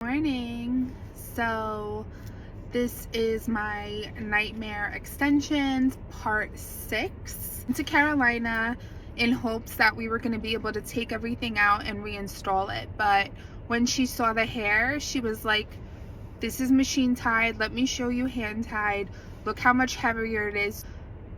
Morning. So this is my nightmare extensions part 6 to Carolina in hopes that we were going to be able to take everything out and reinstall it. But when she saw the hair, she was like, this is machine tied, let me show you hand tied, look how much heavier it is.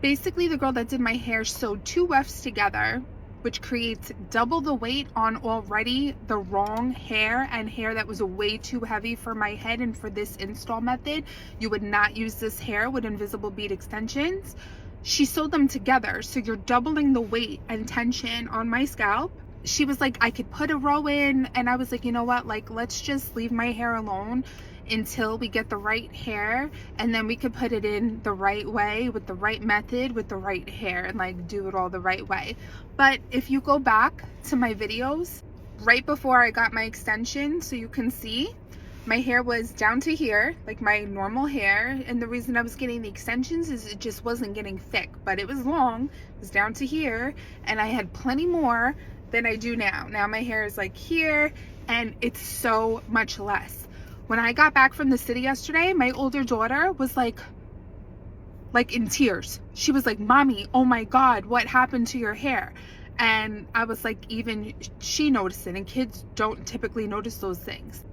Basically, the girl that did my hair sewed 2 wefts together, which creates double the weight on already the wrong hair and hair that was way too heavy for my head. And for this install method, you would not use this hair with invisible bead extensions. She sewed them together, so you're doubling the weight and tension on my scalp. She was like, I could put a row in, and I was like, you know what, like, let's just leave my hair alone until we get the right hair, and then we could put it in the right way with the right method with the right hair and like do it all the right way. But if you go back to my videos right before I got my extension, so you can see my hair was down to here, like my normal hair, and the reason I was getting the extensions is it just wasn't getting thick, but it was long, it was down to here, and I had plenty more than I do now. Now my hair is like here, and it's so much less. When I got back from the city yesterday, my older daughter was like in tears. She was like, Mommy, oh my God, what happened to your hair? And I was like, even she noticed it, and kids don't typically notice those things.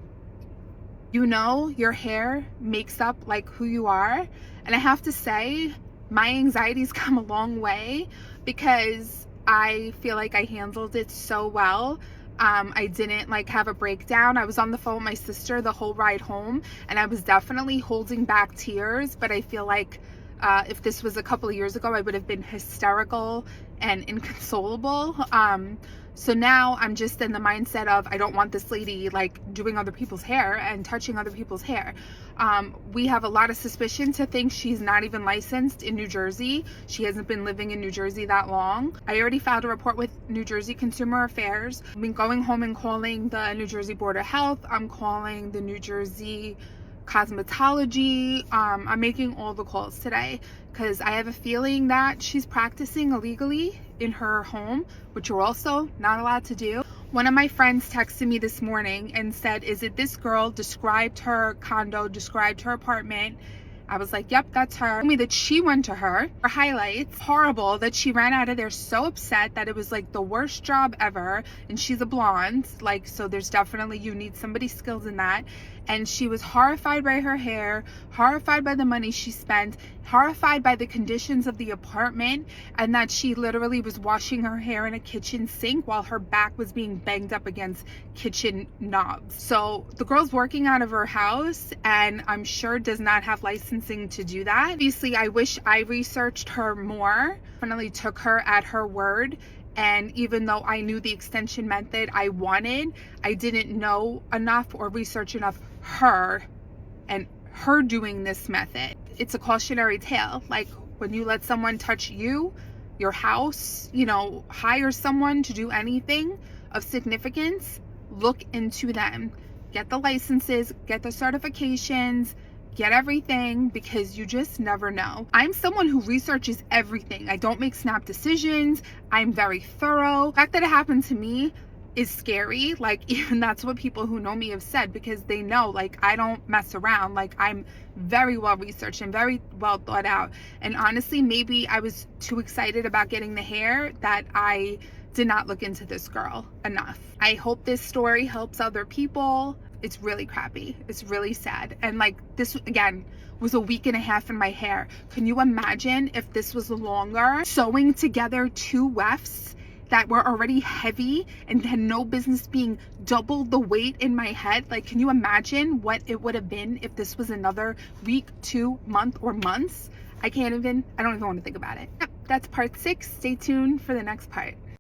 You know, your hair makes up like who you are. And I have to say, my anxiety's come a long way because I feel like I handled it so well. I didn't like have a breakdown. I was on the phone with my sister the whole ride home, and I was definitely holding back tears, but I feel like if this was a couple of years ago, I would have been hysterical and inconsolable. So now I'm just in the mindset of I don't want this lady like doing other people's hair and touching other people's hair. We have a lot of suspicion to think she's not even licensed in New Jersey. She hasn't been living in New Jersey that long. I already filed a report with New Jersey Consumer Affairs. I've been going home and calling the New Jersey Board of Health. I'm calling the New Jersey cosmetology. I'm making all the calls today because I have a feeling that she's practicing illegally in her home, which you're also not allowed to do. One of my friends texted me this morning and said, is it this girl? Described her condo, described her apartment. I was like, yep, that's her. Told me that she went to her. Her highlights, horrible that she ran out of there so upset that it was like the worst job ever. And she's a blonde, like, so there's definitely, you need somebody skilled in that. And she was horrified by her hair, horrified by the money she spent, horrified by the conditions of the apartment, and that she literally was washing her hair in a kitchen sink while her back was being banged up against kitchen knobs. So the girl's working out of her house, and I'm sure does not have licensing to do that. Obviously, I wish I researched her more. Definitely took her at her word. And even though I knew the extension method I wanted, I didn't know enough or research enough her and her doing this method. It's a cautionary tale. Like when you let someone touch you, your house, you know, hire someone to do anything of significance, look into them. Get the licenses, get the certifications, get everything, because you just never know. I'm someone who researches everything. I don't make snap decisions. I'm very thorough. The fact that it happened to me is scary. Like, even that's what people who know me have said, because they know, like, I don't mess around. Like, I'm very well researched and very well thought out. And honestly, maybe I was too excited about getting the hair that I did not look into this girl enough. I hope this story helps other people. It's really crappy. It's really sad. And like, this again was a week and a half in my hair. Can you imagine if this was longer? Sewing together 2 wefts that were already heavy and had no business being double the weight in my head. Like, can you imagine what it would have been if this was another week, 2 month, or months? I don't even want to think about it. Yep, that's part 6. Stay tuned for the next part.